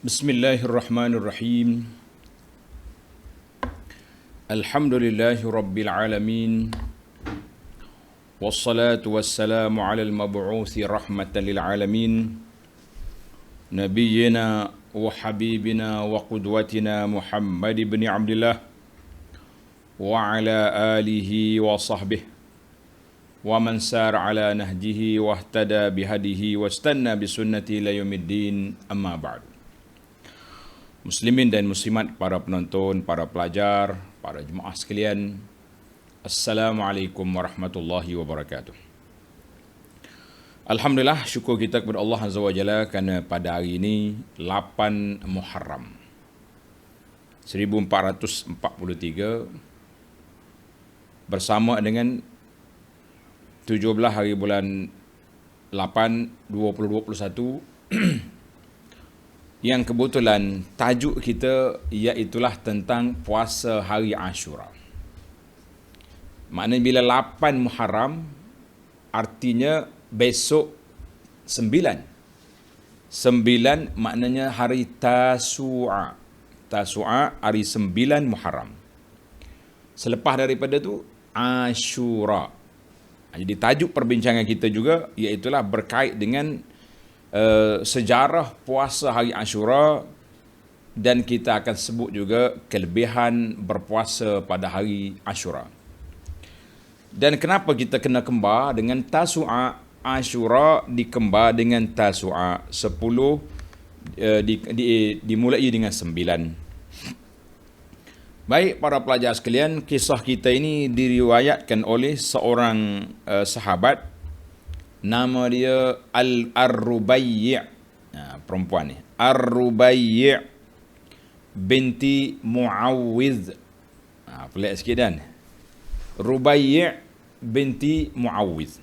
Bismillahirrahmanirrahim. Alhamdulillahi rabbil alamin. Wassalatu wassalamu ala al-mab'uthi rahmatan lil alamin. Nabiyyina wa habibina wa qudwatina Muhammad ibn Abdullah wa ala alihi wa sahbihi wa man sar ala nahjihi wa ihtada bihadihi wa istanna bisunnati ila yaumiddin, amma ba'du. Muslimin dan muslimat, para penonton, para pelajar, para jemaah sekalian, Assalamualaikum warahmatullahi wabarakatuh. Alhamdulillah, syukur kita kepada Allah Azza wa Jalla kerana pada hari ini 8 Muharram 1443 bersama dengan 17 hari bulan 8 2021 yang kebetulan tajuk kita iaitulah tentang puasa hari Ashura. Maknanya bila 8 Muharram artinya besok 9. 9 maknanya hari Tasu'a. Tasu'a hari 9 Muharram. Selepas daripada tu Ashura. Jadi tajuk perbincangan kita juga iaitulah berkait dengan sejarah puasa hari Ashura, dan kita akan sebut juga kelebihan berpuasa pada hari Ashura. Dan kenapa kita kena kembar dengan Tasu'a, Ashura dikembar dengan Tasu'a 10 dimulai dengan 9. Baik para pelajar sekalian, kisah kita ini diriwayatkan oleh seorang sahabat, nama dia Ar-Rubayyi', perempuan ni, Ar-Rubayyi' binti Muawwidh. Pelik sikit kan? Rubayyi' binti Muawwidh.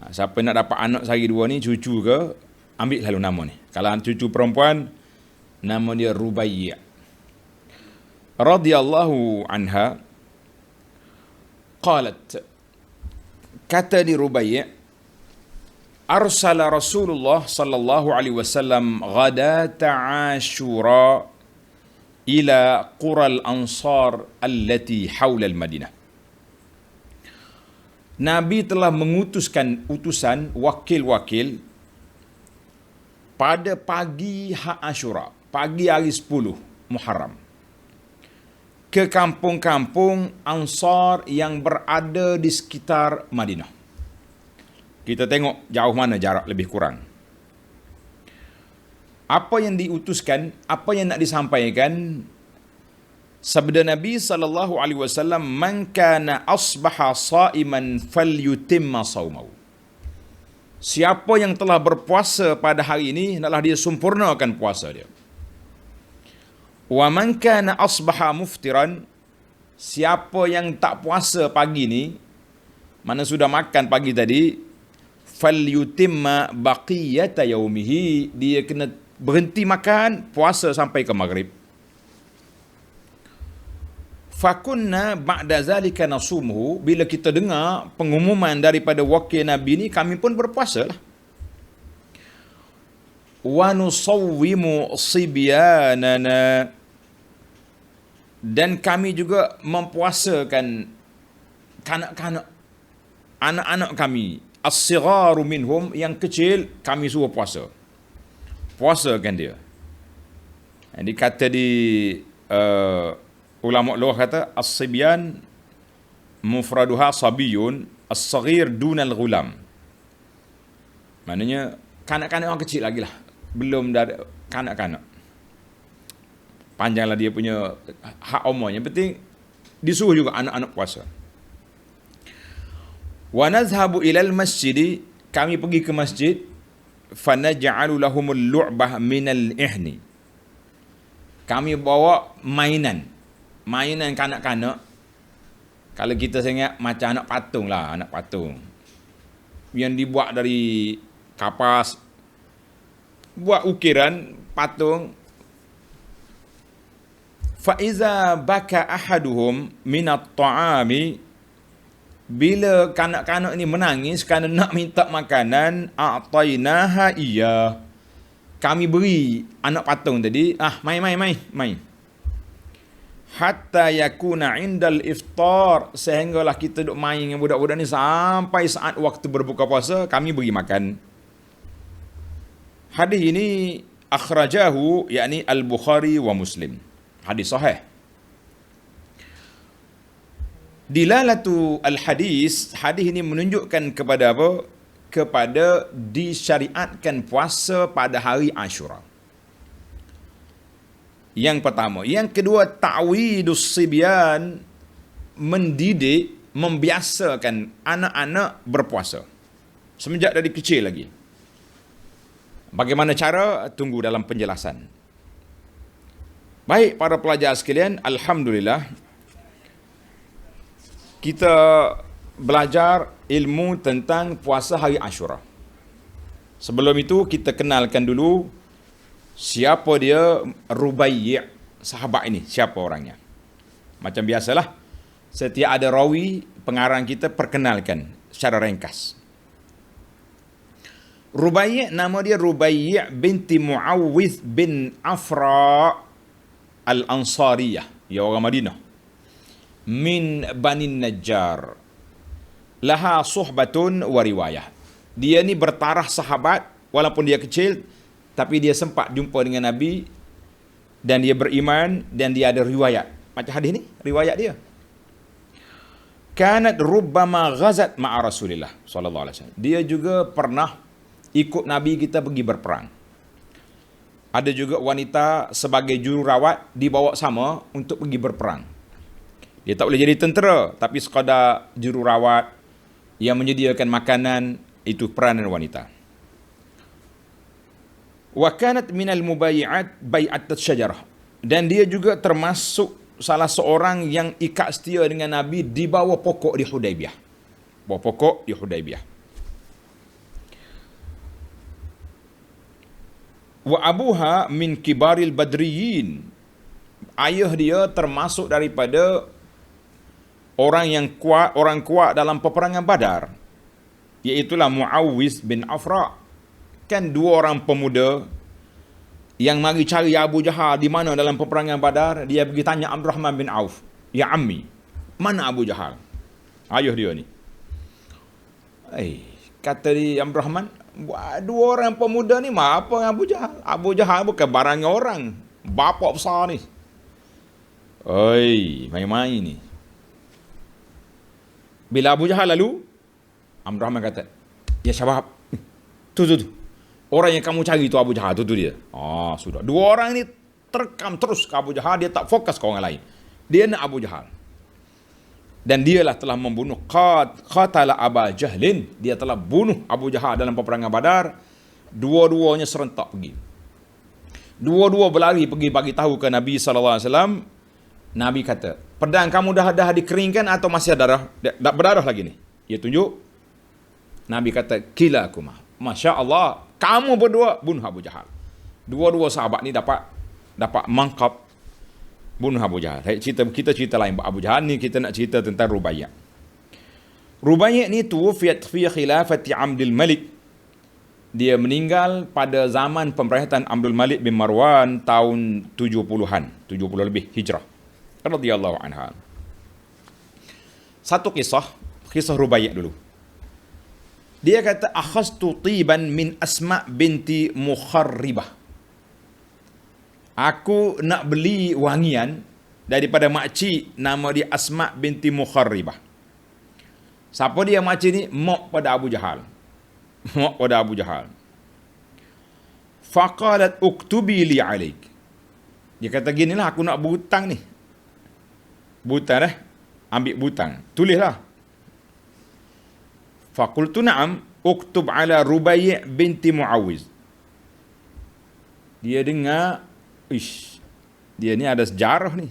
Siapa nak dapat anak sehari dua ni, cucu ke, ambil selalu nama ni. Kalau cucu perempuan, nama dia Rubayyi'. Radhiyallahu anha qalat, kata di Rubayyi', arsala Rasulullah sallallahu alaihi wasallam ghadata Ashura ila qural ansar allati hawla al-Madinah. Nabi telah mengutuskan utusan wakil-wakil pada pagi Ashura, pagi hari 10 Muharram, ke kampung-kampung Ansar yang berada di sekitar Madinah. Kita tengok jauh mana jarak lebih kurang. Apa yang diutuskan, apa yang nak disampaikan, sabda Nabi sallallahu alaihi wasallam, man kana asbaha saiman falyutimma saumahu. Siapa yang telah berpuasa pada hari ini, hendaklah dia sempurnakan puasa dia. Wa man kana asbaha muftiran, siapa yang tak puasa pagi ni, mana sudah makan pagi tadi, falyutimma baqiyata yaumihi, dia kena berhenti makan, puasa sampai ke maghrib. Fakunna ba'da zalika nasumuhu, bila kita dengar pengumuman daripada wakil Nabi ni, kami pun berpuasalah. Wa nusawwimu sibyanana, dan kami juga mempuasakan kanak-kanak, anak-anak kami, as-sigharu minhum, yang kecil, kami suruh puasa. Puasakan dia. Jadi kata di ulama lughah kata as-sibyan mufraduha sabiyun, as-saghir dunal ghulam. Maknanya kanak-kanak orang kecil lagi lah, belum dari kanak-kanak. Panjanglah dia punya hak umurnya, penting disuruh juga anak-anak puasa. Wa nazhabu ilal masjid, kami pergi ke masjid, fanaj'alu lahumul lu'bah minal ihni, kami bawa mainan kanak-kanak. Kalau kita ingat macam anak patung lah, anak patung yang dibuat dari kapas, buat ukiran patung. Fa iza baka ahaduhum minat ta'ami, bila kanak-kanak ni menangis kerana nak minta makanan, a'tainaha iya, kami beri anak patung tadi, mai. Hatta yakuna indal iftar, sehinggalah kita duk main dengan budak-budak ni sampai saat waktu berbuka puasa, kami beri makan. Hadis ini akhrajahu, yakni Al-Bukhari wa Muslim. Hadis sahih. Dilalatu al-hadis, hadis ini menunjukkan kepada apa? Kepada disyariatkan puasa pada hari Ashura. Yang pertama. Yang kedua, ta'widus sibyan, mendidik, membiasakan anak-anak berpuasa semenjak dari kecil lagi. Bagaimana cara? Tunggu dalam penjelasan. Baik para pelajar sekalian, alhamdulillah kita belajar ilmu tentang puasa hari Ashura. Sebelum itu kita kenalkan dulu siapa dia Rubai', sahabat ini, siapa orangnya. Macam biasalah, setiap ada rawi, pengarang kita perkenalkan secara ringkas. Rubai', nama dia Rubai' binti Muawwidh bin Afra al-Ansariyah, dia orang Madinah. Min Bani Najjar. Laha suhbatun wa riwayah. Dia ni bertaraf sahabat, walaupun dia kecil, tapi dia sempat jumpa dengan Nabi dan dia beriman dan dia ada riwayat. Macam hadis ni, riwayat dia. Kanat rubbama ghazat ma'a Rasulillah sallallahu alaihi wasallam. Dia juga pernah ikut Nabi kita pergi berperang. Ada juga wanita sebagai jururawat dibawa sama untuk pergi berperang. Dia tak boleh jadi tentera, tapi sekadar jururawat yang menyediakan makanan, itu peranan wanita. Wa kanat minal mubayyi'at bai'at syajarah. Dan dia juga termasuk salah seorang yang ikat setia dengan Nabi di bawah pokok di Hudaibiyah. Bawah pokok di Hudaibiyah. Wa abuha min kibaril badriyin. Ayah dia termasuk daripada orang yang kuat, orang kuat dalam peperangan Badar, iaitulah Muawwidh bin Afra. Kan dua orang pemuda yang mari cari Abu Jahal di mana dalam peperangan Badar. Dia pergi tanya Abdurrahman bin Auf, "Ya ammi, mana Abu Jahal?" Ayah dia ni. Kata dia Abdurrahman, dua orang pemuda ni apa dengan Abu Jahal? Abu Jahal bukan barangnya orang, bapak besar ni. Main-main ni. Bila Abu Jahal lalu, Abdurrahman kata, "Ya syabab, tu. Orang yang kamu cari tu Abu Jahal, tu dia." Sudah. Dua orang ni terekam terus ke Abu Jahal, dia tak fokus ke orang lain. Dia nak Abu Jahal. Dan dialah telah membunuh qatala Aba Jahlin. Dia telah bunuh Abu Jahal dalam peperangan Badar. Dua-duanya serentak pergi. Dua-dua berlari pergi bagi tahu ke Nabi SAW. Nabi kata, "Pedang kamu dah dikeringkan atau masih ada berdarah lagi ni?" Dia tunjuk. Nabi kata, "Kilakumah. Masya Allah, kamu berdua bunuh Abu Jahal." Dua-dua sahabat ni dapat mangkap bunuh Abu Jahal. Kita cerita lain. Abu Jahal ni kita nak cerita tentang Rubai'. Rubai' ni tuwfiyat fi khilafati Abdul Malik. Dia meninggal pada zaman pemerintahan Abdul Malik bin Marwan tahun 70-an, 70 lebih Hijrah. Radhiyallahu anha. Satu kisah Rubai' dulu. Dia kata, "Akhastu tiban min Asma binti Mukharribah." Aku nak beli wangian daripada makcik nama dia Asma binti Mukharribah. Siapa dia makcik ni? Mak pada Abu Jahal. Faqalat uktubi li alaik. Dia kata, "Ginilah aku nak berhutang ni." Butang ambil butang, tulislah. Faqultu na'am, uktub ala Rubai' binti Muawwidh. Dia dengar, dia ni ada sejarah ni.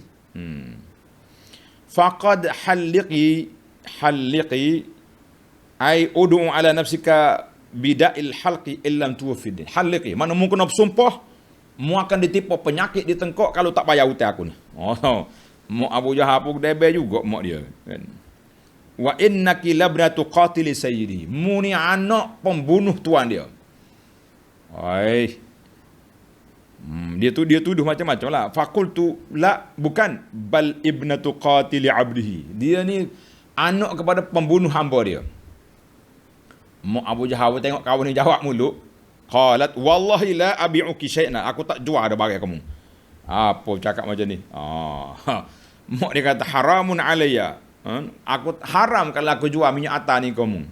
Faqad halliqi ay ud'u ala nafsika bida'il halqi illam tuwaffiddin. Halliqi, mana mu kena bersumpah, mu akan ditipu penyakit di tengkok kalau tak bayar hutang aku ni. Mak Abu Jahal pun debel juga mak dia kan. Wa innaki labnatu qatili sayyidi. Mu ni anak pembunuh tuan dia. Dia tuduh macam-macam lah. Fakultu la, bukan, bal ibnatu qatili abdihi. Dia ni anak kepada pembunuh hamba dia. Mak Abu Jahal tengok kawan ni jawab mulu. Qalat wallahi la abi'uki syai'na. Aku tak jual ada barang kamu. Apa cakap macam ni? Mak dia kata haramun alayya. Aku haram kalau aku jual minyak atar ni kamu.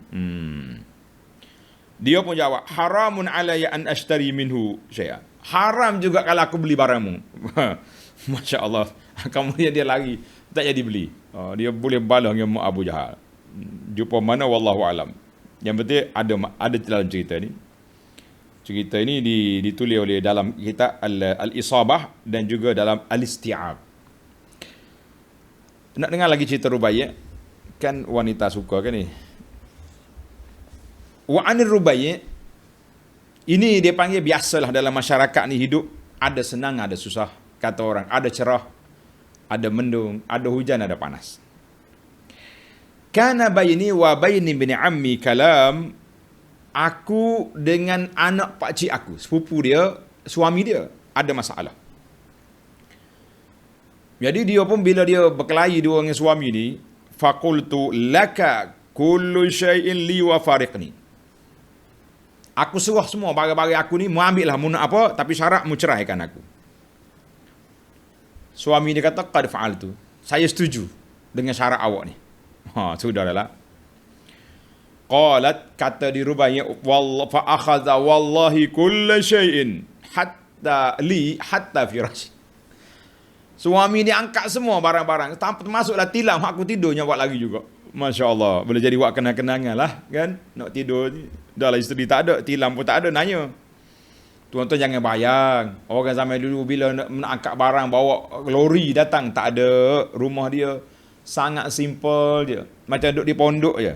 Dia pun jawab haramun alayya an ashtari minhu syai'a. Haram juga kalau aku beli barangmu. Masya Allah. Kemudian dia lari, tak jadi beli. Dia boleh balas dengan Mak Abu Jahal. Jumpa mana wallahu alam. Yang penting ada dalam cerita ni. Cerita ini ditulis oleh dalam kitab Al-Isabah dan juga dalam Al-Isti'ab. Nak dengar lagi cerita Rubaiyah? Kan wanita suka kan ni. Wa 'anil Rubaiyah, ini dia panggil biasalah dalam masyarakat ni hidup. Ada senang, ada susah. Kata orang, ada cerah, ada mendung, ada hujan, ada panas. Kana baini wa baini bin ammi kalam. Aku dengan anak pakcik aku, sepupu dia, suami dia, ada masalah. Jadi dia pun bila dia berkelahi dua dengan suami ni, faqultu laka kullu syai'in li wa fariqni. Aku suruh semua barang-barang aku ni, mu ambil lah, mu nak apa, tapi syarat mu ceraikan aku. Suami dia kata, qad fa'altu. Saya setuju dengan syarat awak ni. Sudahlah. Qalat, kata di Rubaiyah, fa akhadha wallahi kulla syai'in hatta firash. Suami ni angkat semua barang-barang, termasuklah tilam aku tidur nyawa lagi juga. Masya Allah, boleh jadi buat kenang-kenangan lah kan. Nak tidur ni, dah lah isteri tak ada, tilam pun tak ada, nanya. Tuan-tuan jangan bayang, orang zaman dulu bila nak angkat barang, bawa lori datang, tak ada. Rumah dia sangat simple je, macam duduk di pondok je.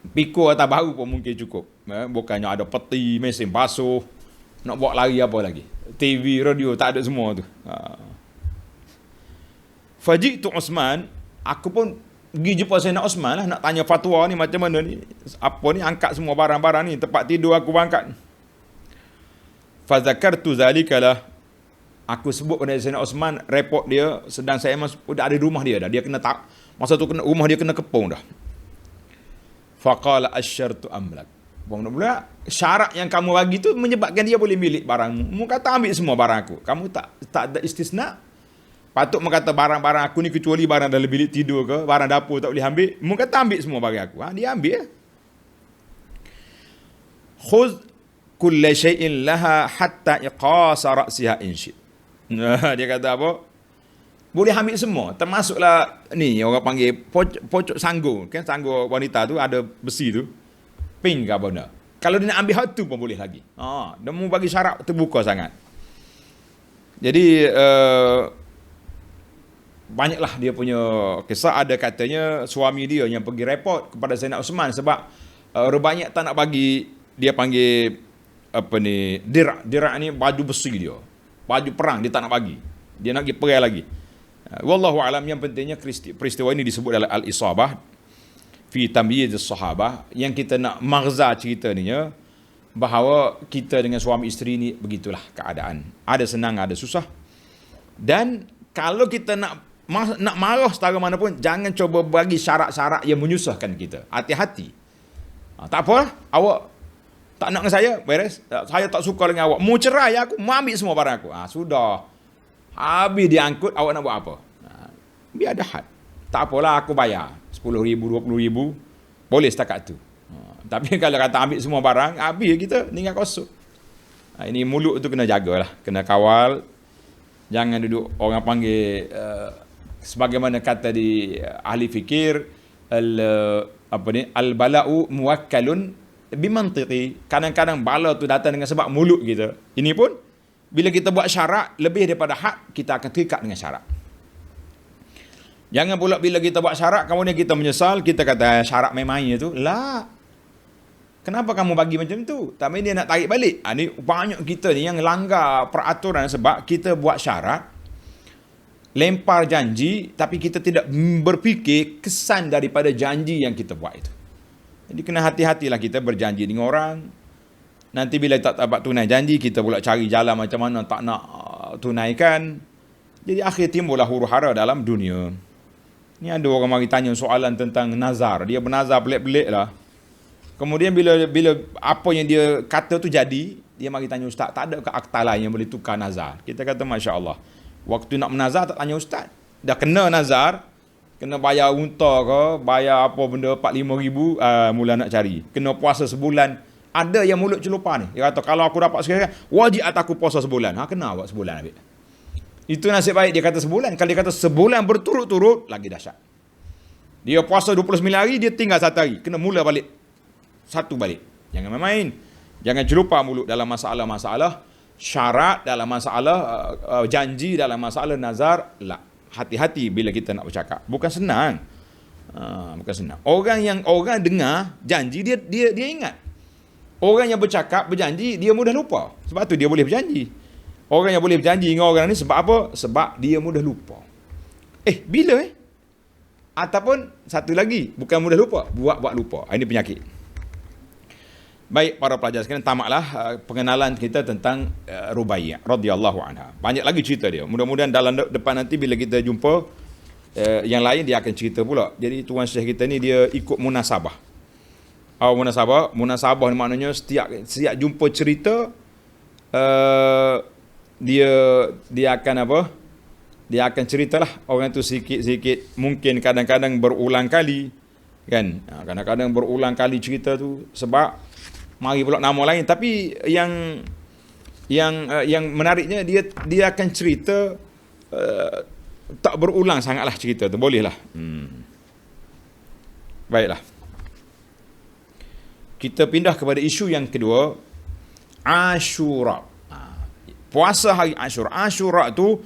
Pikul atau baru pun mungkin cukup. Bukannya ada peti, mesin basuh, nak buat lari apa lagi. TV, radio, tak ada semua tu. Faji'tu Osman, aku pun pergi jumpa Sayyidina Osman lah, nak tanya fatwa ni macam mana ni. Apa ni, angkat semua barang-barang ni, tempat tidur aku angkat. Fazakartu zalika lah. Aku sebut pada Sayyidina Osman, report dia, sedang saya dah ada di rumah dia dah. Dia kena tak, masa tu rumah dia kena kepung dah. Faqala asyartu amlak. Mula syarat yang kamu bagi tu menyebabkan dia boleh milik barangmu. Mu kata ambil semua barang aku. Kamu tak ada istisna. Patut mu kata barang-barang aku ni kecuali barang dalam bilik tidur ke, barang dapur tak boleh ambil. Mu kata ambil semua barang aku. Dia ambil. Khudh kulla syai'in laha hatta iqasa ra'siha insyid. Dia kata apa? Boleh ambil semua, termasuklah ni orang panggil pocok sanggul, kan sanggul wanita tu ada besi tu, pink ke apa benda. Kalau dia nak ambil hal tu pun boleh lagi. Dia mau bagi syarat terbuka sangat. Jadi banyaklah dia punya kisah. Ada katanya suami dia yang pergi report kepada Sayyidina Osman sebab banyak tak nak bagi, dia panggil apa ni, dirak ni baju besi dia, baju perang dia tak nak bagi, dia nak pergi perang lagi. Wallahu alam, yang pentingnya peristiwa ini disebut dalam Al-Isabah fi tamyiz as-sahabah. Yang kita nak maghza cerita ni ya, bahawa kita dengan suami isteri ni begitulah keadaan. Ada senang, ada susah. Dan kalau kita nak marah setara mana pun, jangan cuba bagi syarat-syarat yang menyusahkan kita. Hati-hati. Tak apa, awak tak nak dengan saya, beres. Saya tak suka dengan awak. Mau cerai aku, mau ambil semua barang aku. Sudah. Habis diangkut, awak nak buat apa? Biar ada had. Tak apalah, aku bayar 10,000, 20,000, boleh setakat tu. Tapi kalau kata ambil semua barang, habis kita tinggal kosong. Ini mulut tu kena jagalah, kena kawal. Jangan duduk orang panggil sebagaimana kata di ahli fikir, al-bala'u muwakkalun bimantiqi. Kadang-kadang bala tu datang dengan sebab mulut kita. Ini pun bila kita buat syarat lebih daripada hak, kita akan terikat dengan syarat. Jangan pula bila kita buat syarat kemudian kita menyesal, kita kata syarat main-main tu. Lah. Kenapa kamu bagi macam tu? Tapi dia nak tarik balik. Ni banyak kita ni yang langgar peraturan sebab kita buat syarat, lempar janji, tapi kita tidak berfikir kesan daripada janji yang kita buat itu. Jadi kena hati-hatilah kita berjanji dengan orang. Nanti bila tak dapat tunai janji, kita pula cari jalan macam mana tak nak tunaikan. Jadi akhir timbullah huru-hara dalam dunia. Ni ada orang mari tanya soalan tentang nazar. Dia bernazar pelik-pelik lah. Kemudian bila apa yang dia kata tu jadi, dia mari tanya ustaz, tak ada ke akta lain yang boleh tukar nazar? Kita kata Masya Allah. Waktu nak menazar tak tanya ustaz. Dah kena nazar, kena bayar unta ke, bayar apa benda 4-5 ribu, mula nak cari. Kena puasa sebulan. Ada yang mulut celupar ni. Dia kata kalau aku dapat sekarang, wajib atas aku puasa sebulan. Kena buat sebulan ambil. Itu nasib baik dia kata sebulan. Kalau dia kata sebulan berturut-turut, lagi dahsyat. Dia puasa 29 hari, dia tinggal 1 hari. Kena mula balik. Satu balik. Jangan main-main. Jangan celupar mulut dalam masalah-masalah syarat, dalam masalah janji, dalam masalah nazar. Hati-hati bila kita nak bercakap. Bukan senang. Bukan senang. Orang dengar janji, dia ingat. Orang yang bercakap, berjanji, dia mudah lupa. Sebab tu dia boleh berjanji. Orang yang boleh berjanji dengan orang ni sebab apa? Sebab dia mudah lupa. Bila Ataupun satu lagi, bukan mudah lupa, buat lupa. Ini penyakit. Baik para pelajar sekalian, tamatlah pengenalan kita tentang Rubaiyah radhiyallahu anha. Banyak lagi cerita dia. Mudah-mudahan dalam depan nanti bila kita jumpa yang lain, dia akan cerita pula. Jadi tuan syekh kita ni dia ikut munasabah. Munasabah ni maknanya setiap jumpa cerita dia akan apa? Dia akan ceritalah orang tu sikit-sikit, mungkin kadang-kadang berulang kali, kan? Kadang-kadang berulang kali cerita tu sebab mari pula nama lain, tapi yang menariknya dia akan cerita tak berulang sangatlah cerita tu, bolehlah. Baiklah. Kita pindah kepada isu yang kedua, Ashura. Puasa hari Ashura. Ashura tu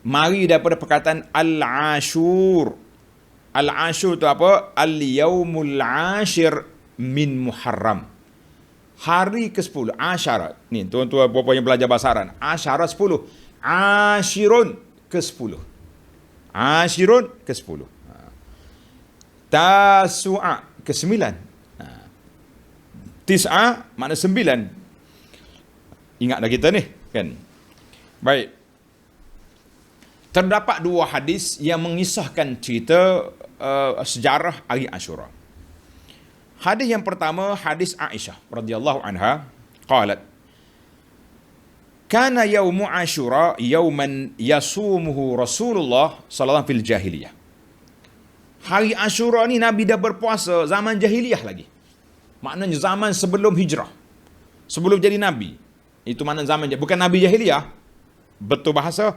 mari daripada perkataan Al-Ashur. Al-Ashur tu apa? Al-Yawmul Ashir min Muharram. Hari ke-10. Asyara. Ni tuan-tuan puan-puan yang belajar bahasa Arab. Asyara 10. Ashirun ke-10. Ashirun ke-10. Tasu'a ke-9. Tis'a makna 9. Ingat dah kita ni, kan? Baik. Terdapat 2 hadis yang mengisahkan cerita sejarah hari Ashura. Hadis yang pertama, hadis Aisyah radhiyallahu anha, qalat, kana yaumu Ashura yauman yasumuhu Rasulullah sallallahu fil jahiliyah. Hari Ashura ni Nabi dah berpuasa zaman jahiliyah lagi. Maknanya zaman sebelum hijrah. Sebelum jadi Nabi. Itu makna zaman, bukan Nabi jahiliyah. Betul bahasa.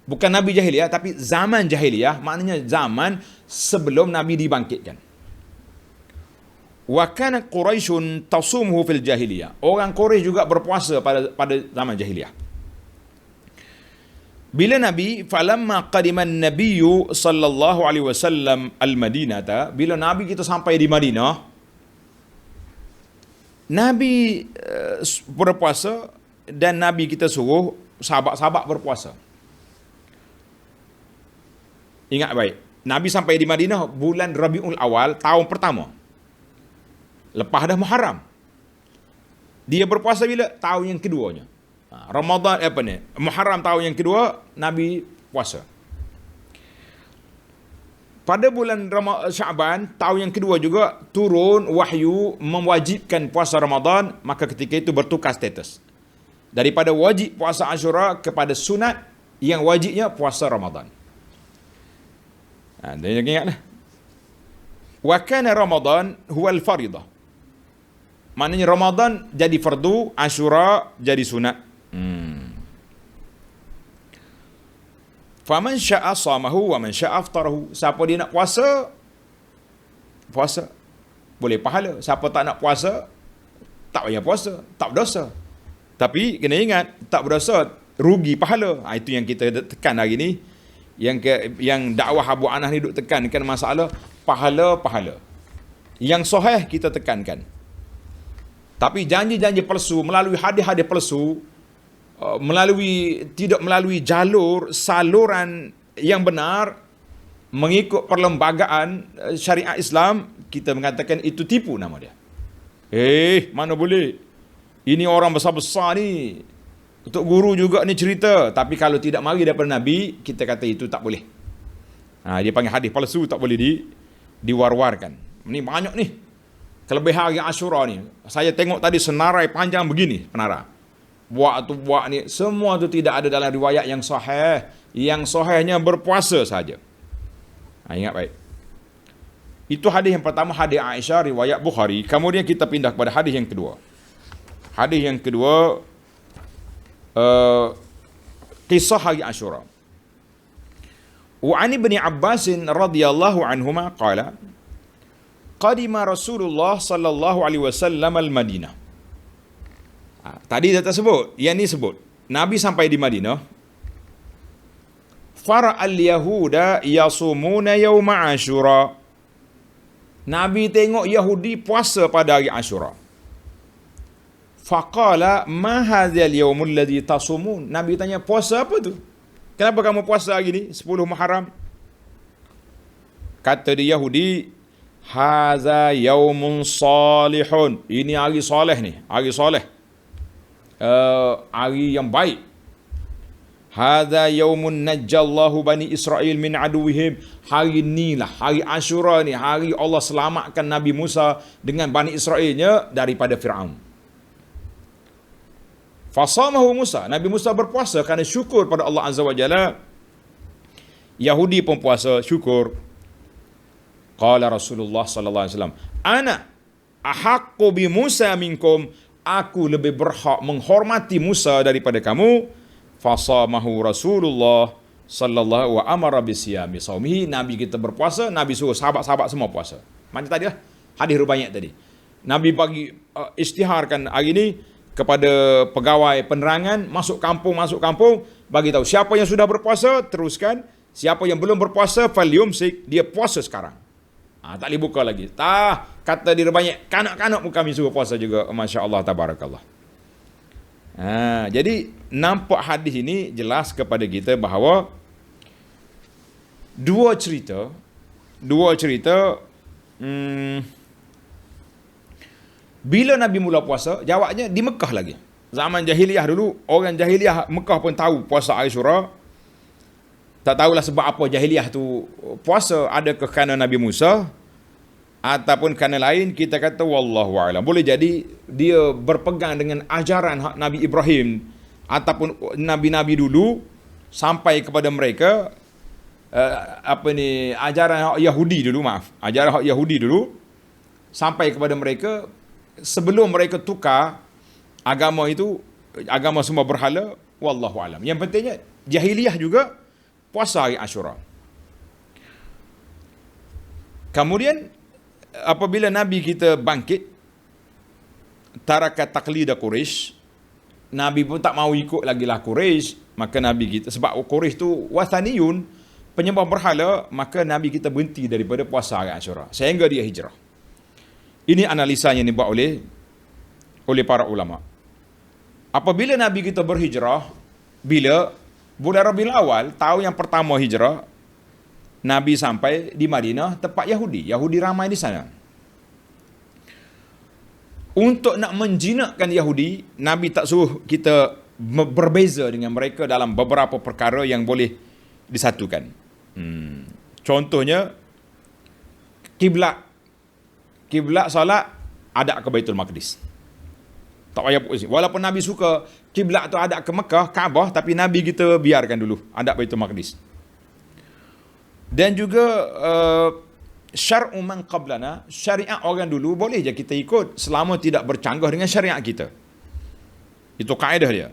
Bukan Nabi jahiliyah, tapi zaman jahiliyah, maknanya zaman sebelum Nabi dibangkitkan. Wa kana Quraisyun tasumuhu fil jahiliyah. Orang Quraisy juga berpuasa pada zaman jahiliyah. Bila Nabi, falamma qadiman nabiyyu sallallahu alaihi wasallam al-Madinata, bila Nabi kita sampai di Madinah, Nabi berpuasa dan Nabi kita suruh sahabat-sahabat berpuasa. Ingat baik, Nabi sampai di Madinah bulan Rabiul Awal tahun pertama. Lepas dah Muharram. Dia berpuasa bila? Tahun yang keduanya. Ramadan Muharram tahun yang kedua, Nabi puasa. Pada bulan Syaban tahun yang kedua juga turun wahyu mewajibkan puasa Ramadan, maka ketika itu bertukar status. Daripada wajib puasa Ashura kepada sunat yang wajibnya puasa Ramadan. Dan yang ingatlah. Wa kana Ramadan huwa al-faridah. Maknanya Ramadan jadi fardu, Ashura jadi sunat. Faman syaa shamahu wa man syaa aftarahu. Siapa dia nak puasa, puasa. Boleh pahala. Siapa tak nak puasa, tak payah puasa, tak berdosa. Tapi kena ingat, tak berdosa, rugi pahala. Itu yang kita tekan hari ni. Yang dakwah Abu Anas ni duk tekankan masalah pahala-pahala. Yang sahih kita tekankan. Tapi janji-janji palsu melalui hadis-hadis palsu, tidak melalui saluran yang benar, mengikut perlembagaan syariat Islam, kita mengatakan itu tipu nama dia. Mana boleh. Ini orang besar-besar ni, untuk guru juga ni cerita. Tapi kalau tidak mari daripada Nabi, kita kata itu tak boleh. Dia panggil hadis palsu, tak boleh diwar-warkan. Ni banyak ni kelebihan hari Ashura ni. Saya tengok tadi senarai panjang begini penara. Buat ni, semua tu tidak ada dalam riwayat yang sahih. Yang sahihnya berpuasa saja. Ingat baik. Itu hadis yang pertama, hadis Aisyah riwayat Bukhari. Kemudian kita pindah kepada hadis yang kedua. Hadis yang kedua, kisah hari Ashura. Wa an Ibn Abbas radhiyallahu anhuma qala qadima Rasulullah sallallahu alaihi wasallam al-Madinah. Tadi dah tersebut, yang ni sebut. Nabi sampai di Madinah. Fara al-yahuda yasumuna yawma Ashura. Nabi tengok Yahudi puasa pada hari Ashura. Faqala ma hadzal yaumul ladzi tasumun. Nabi tanya, puasa apa tu? Kenapa kamu puasa hari ni 10 Muharram? Kata dia Yahudi, hadza yaumun salihun. Ini hari soleh ni, hari soleh. Hari yang baik. Hadza yaumun najjallahu bani Israel min aduwihim. Hari inilah, hari Ashura ni, hari Allah selamatkan Nabi Musa dengan Bani Israelnya daripada Fir'aun. Fasamahu Musa. Nabi Musa berpuasa kerana syukur pada Allah Azza wa Jalla. Yahudi pun puasa syukur. Qala Rasulullah sallallahu alaihi wasallam, ana ahaqqu bi Musa minkum. Aku lebih berhak menghormati Musa daripada kamu. Fasamahu Rasulullah sallallahu wa amara bi siyami saumihi. Nabi kita berpuasa, Nabi suruh sahabat-sahabat semua puasa. Macam tadi lah hadis rubaiyat tadi. Nabi bagi istiharkan hari ini kepada pegawai penerangan, masuk kampung, bagi tahu siapa yang sudah berpuasa teruskan, siapa yang belum berpuasa falyumsik, dia puasa sekarang. Tak boleh buka lagi. Kata dia banyak kanak-kanak pun kami suruh puasa juga. Masya-Allah tabarakallah. Jadi nampak hadis ini jelas kepada kita bahawa dua cerita bila Nabi mula puasa, jawabnya di Mekah lagi. Zaman jahiliyah dulu, orang jahiliyah Mekah pun tahu puasa Ashura. Tak tahulah sebab apa jahiliyah tu puasa, adakah kerana Nabi Musa ataupun kerana lain, kita kata wallahu a'lam. Boleh jadi dia berpegang dengan ajaran Nabi Ibrahim ataupun nabi-nabi dulu sampai kepada mereka ajaran Yahudi dulu, ajaran Yahudi dulu sampai kepada mereka sebelum mereka tukar agama itu, agama semua berhala, wallahu a'lam. Yang pentingnya jahiliyah juga puasa hari Ashura. Kemudian apabila Nabi kita bangkit, taraka taqlida Quraisy, Nabi pun tak mau ikut lagi lah Quraisy, maka Nabi kita, sebab Quraisy tu wathaniyun, penyembah berhala, maka Nabi kita berhenti daripada puasa hari Ashura sehingga dia hijrah. Ini analisa yang dibuat oleh para ulama. Apabila Nabi kita berhijrah, bila bulan Rabiul Awal, tahun yang pertama hijrah, Nabi sampai di Madinah, tempat Yahudi. Yahudi ramai di sana. Untuk nak menjinakkan Yahudi, Nabi tak suruh kita berbeza dengan mereka dalam beberapa perkara yang boleh disatukan. Contohnya, kiblat solat ada ke Baitul Maqdis. Tak payah pusing. Walaupun Nabi suka kiblat tu ada ke Mekah, Kaabah, tapi Nabi kita biarkan dulu ada Baitul Maqdis. Dan juga syar'u man qablana, syariat orang dulu boleh je kita ikut selama tidak bercanggah dengan syariat kita. Itu kaedah dia.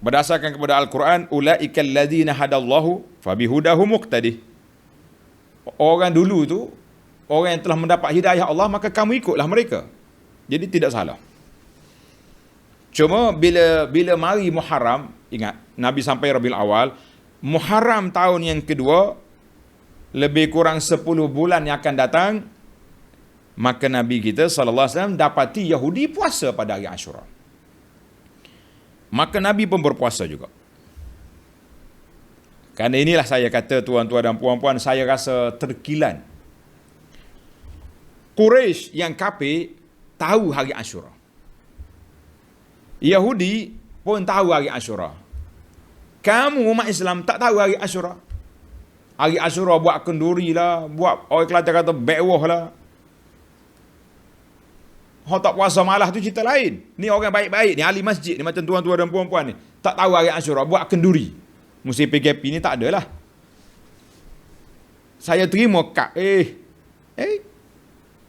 Berdasarkan kepada Al-Quran, ulaikal ladzina hadallahu fabihudahu muqtadih. Orang dulu tu, orang yang telah mendapat hidayah Allah, maka kamu ikutlah mereka. Jadi tidak salah. Cuma bila mari Muharram, ingat Nabi sampai Rabiul Awal, Muharram tahun yang kedua, lebih kurang 10 bulan yang akan datang, maka Nabi kita sallallahu alaihi wasallam dapati Yahudi puasa pada hari Ashura. Maka Nabi pun berpuasa juga. Kerana inilah saya kata, tuan-tuan dan puan-puan, saya rasa terkilan. Quraisy yang kafir tahu hari Ashura. Yahudi pun tahu hari Ashura. Kamu umat Islam tak tahu hari Ashura. Hari Ashura buat kenduri lah, buat orang Kelantan kata bewah lah. Orang tak puasa malah tu cerita lain. Ni orang baik-baik ni, ahli masjid ni, macam tuan-tuan dan puan-puan ni, tak tahu hari Ashura, buat kenduri. Musim PKP ni tak ada lah. Saya terima kad.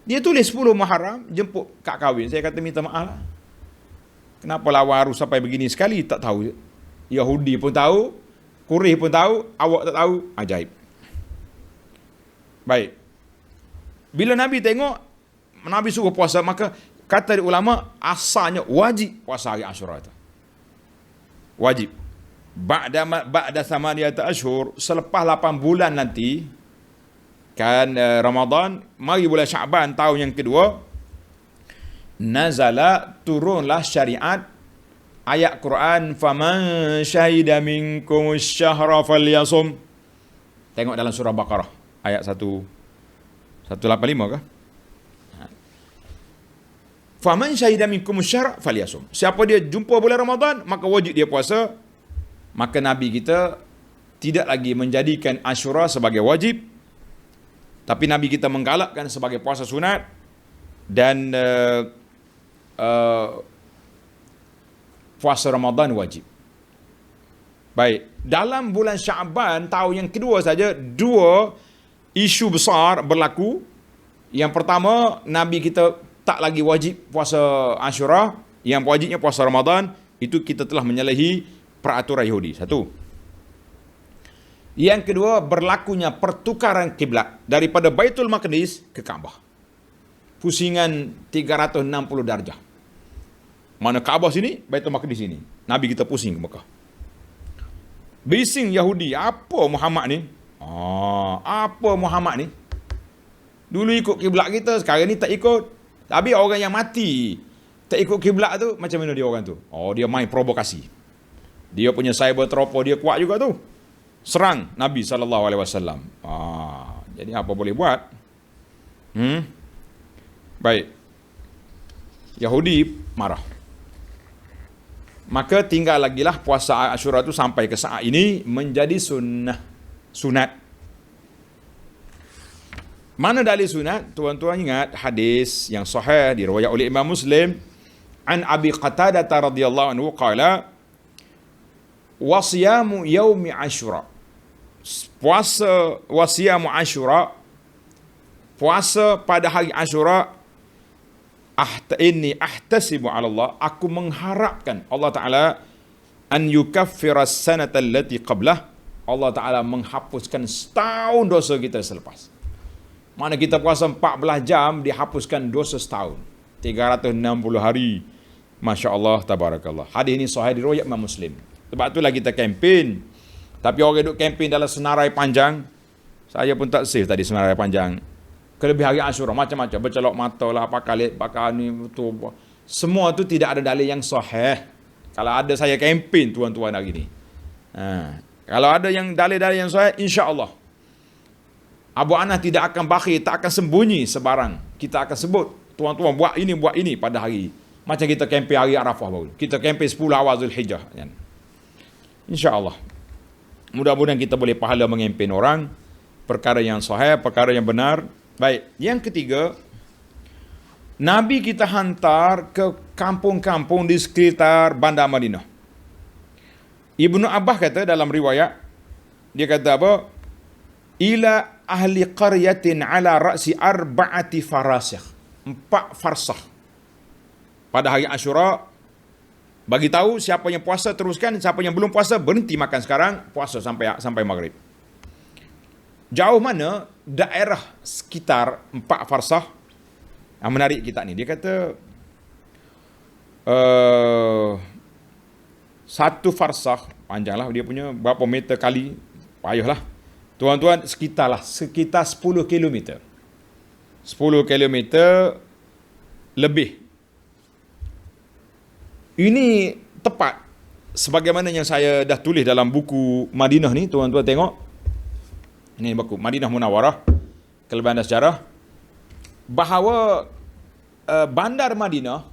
Dia tulis 10 Muharram, jemput kad kahwin. Saya kata minta maaf lah. Kenapa lawan arus sampai begini sekali? Tak tahu. Yahudi pun tahu, Quraisy pun tahu, awak tak tahu. Ajaib. Baik. Bila Nabi tengok, Nabi suruh puasa, maka kata ulama, asalnya wajib puasa hari Ashura itu. Wajib. Ba'da samaniyata ashhur, selepas 8 bulan nanti, kan Ramadan, mari bulan Syaban tahun yang kedua, nazala, turunlah syariat ayat Quran, faman syahida minkum syahra falyasum. Tengok dalam surah Baqarah ayat 185 kah? Faman syahida minkum syahra falyasum. Siapa dia jumpa bulan Ramadan, maka wajib dia puasa. Maka Nabi kita tidak lagi menjadikan Ashura sebagai wajib, tapi Nabi kita menggalakkan sebagai puasa sunat. Dan puasa Ramadan wajib. Baik, dalam bulan Syaban tahun yang kedua saja, 2 isu besar berlaku. Yang pertama, Nabi kita tak lagi wajib puasa Ashura, yang wajibnya puasa Ramadan. Itu kita telah menyalahi peraturan Yahudi. 1. Yang kedua, berlakunya pertukaran kiblat daripada Baitul Maqdis ke Kaabah. Pusingan 360 darjah. Mana Kaabah sini, Baitul Maqdis sini. Nabi kita pusing ke Mekah. Bising Yahudi, apa Muhammad ni? Apa Muhammad ni? Dulu ikut kiblat kita, sekarang ni tak ikut. Tapi orang yang mati tak ikut kiblat tu, macam mana dia orang tu? Dia main provokasi. Dia punya cyber tropo dia kuat juga tu. Serang Nabi SAW. Jadi apa boleh buat? Baik. Yahudi marah. Maka tinggal lagi lah puasa Ashura tu sampai ke saat ini menjadi sunat. Mana dalil sunat? Tuan-tuan ingat hadis yang sahih diriwayat oleh Imam Muslim an Abi Qatadah radhiyallahu anhu qala wasiyamu yaumi Ashura. Puasa wasiyamu Ashura, puasa pada hari Ashura, inni ahtasibu ala Allah, aku mengharapkan Allah Ta'ala an yukaffira sanata allati qablah, Allah Ta'ala menghapuskan setahun dosa kita selepas. Mana kita puasa 14 jam, dihapuskan dosa setahun. 360 hari. Masya Allah, tabarakallah. Hadis ini sahih diriwayat Imam Muslim. Sebab itulah kita kempen. Tapi orang duduk kempen dalam senarai panjang. Saya pun tak save tadi senarai panjang. Kelebih hari Ashura, macam-macam. Bercelok mata lah, pakar ni, betul. Semua tu tidak ada dalil yang sahih. Kalau ada, saya kempen tuan-tuan hari ni. Kalau ada yang dalil-dalil yang sahih, insya-Allah Abu Anas tidak akan bakhil, tak akan sembunyi sebarang. Kita akan sebut, tuan-tuan buat ini pada hari. Macam kita kempen hari Arafah baru. Kita kempen 10 awal Zulhijjah. InsyaAllah. Mudah-mudahan kita boleh pahala mengimpen orang. Perkara yang sahih, perkara yang benar. Baik, yang ketiga, Nabi kita hantar ke kampung-kampung di sekitar Bandar Madinah. Ibnu Abbas kata dalam riwayat, dia kata apa? Ila ahli qaryatin ala ra'si arba'ati farasikh. 4 farsah. Pada hari Ashura, bagi tahu siapa yang puasa teruskan, siapa yang belum puasa berhenti makan sekarang, puasa sampai maghrib. Jauh mana daerah sekitar 4 farsah. Yang menarik kita ni, dia kata 1 farsah, panjanglah dia punya, berapa meter kali, payahlah. Tuan-tuan, sekitar 10 km. 10 km lebih. Ini tepat sebagaimana yang saya dah tulis dalam buku Madinah ni, tuan-tuan tengok. Ini buku Madinah Munawwarah, kelebihan dan sejarah. Bahawa Bandar Madinah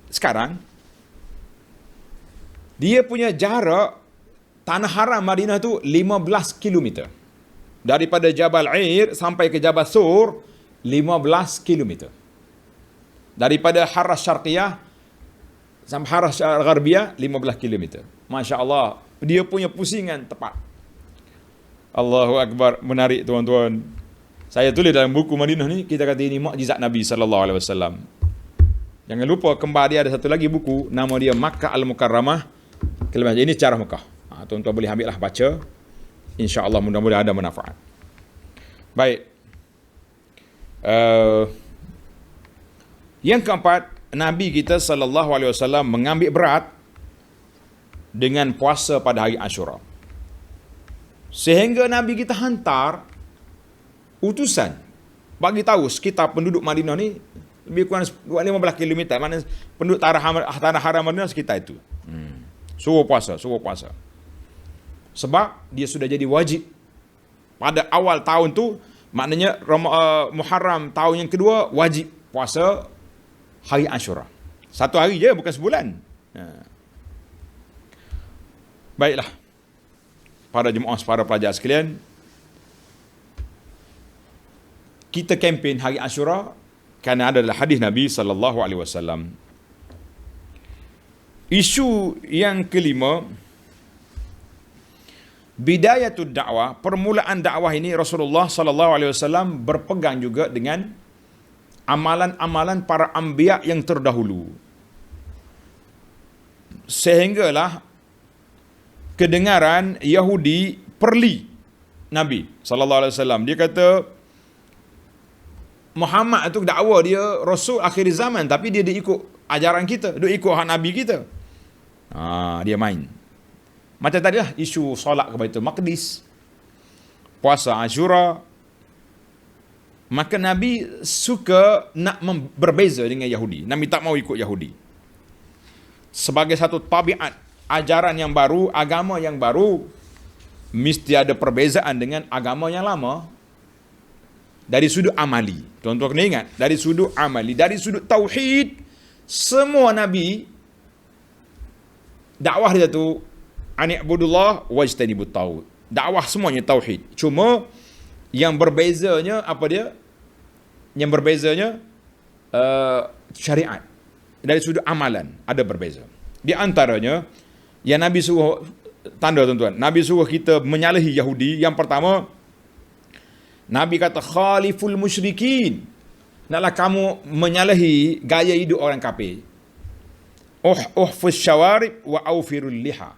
sekarang, dia punya jarak tanah haram Madinah tu 15 km. Daripada Jabal Air sampai ke Jabal Sur 15 km. Daripada Haras Syarqiyah sampai Haras Gharbiyah 15 km. Masya Allah, dia punya pusingan tepat. Allahu Akbar, menarik tuan-tuan. Saya tulis dalam buku Madinah ni, kita kata ini mukjizat Nabi sallallahu alaihi wasallam. Jangan lupa kembar dia ada satu lagi buku, nama dia Makkah Al-Mukarramah. Ini sejarah Mekah. Tuan-tuan boleh ambil lah baca. InsyaAllah mudah-mudahan ada manfaat. Baik. Yang keempat, Nabi kita sallallahu alaihi wasallam mengambil berat dengan puasa pada hari Ashura. Sehingga Nabi kita hantar utusan bagi tahu sekitar penduduk Madinah ni lebih kurang 15 km. Mana penduduk tanah haram Madinah sekitar itu. Suruh puasa. Sebab dia sudah jadi wajib pada awal tahun tu, maknanya Muharram tahun yang kedua wajib puasa hari Ashura. Satu hari je, bukan sebulan. Baiklah, para jemaah, para pelajar sekalian, kita kempen hari Ashura kerana adalah hadis Nabi sallallahu alaihi wasallam. Isu yang kelima, bidayatud dakwah, permulaan dakwah ini Rasulullah sallallahu alaihi wasallam berpegang juga dengan amalan-amalan para anbiya yang terdahulu. Sehinggalah kedengaran Yahudi perli Nabi sallallahu alaihi wasallam. Dia kata Muhammad itu dakwa dia rasul akhir zaman, tapi dia ikut ajaran kita, dia ikut hak Nabi kita. Dia main. Macam tadi lah isu solat ke Baitul Maqdis, puasa Ashura. Maka Nabi suka nak berbeza dengan Yahudi. Nabi tak mau ikut Yahudi. Sebagai satu tabiat ajaran yang baru, agama yang baru, mesti ada perbezaan dengan agama yang lama. Dari sudut amali, tuan-tuan kena ingat, dari sudut amali, dari sudut tauhid, semua Nabi dakwah dia tu ani'budullah wajtanibut taghut. Dakwah semuanya tauhid. Cuma yang berbezanya apa dia? Yang berbezanya syariat. Dari sudut amalan ada berbeza. Di antaranya yang Nabi suruh, tanda tuan-tuan, Nabi suruh kita menyalahi Yahudi. Yang pertama, Nabi kata khaliful musyrikin. Naklah kamu menyalahi gaya hidup orang kafir. Uhfuz syawarib wa aufirul liha.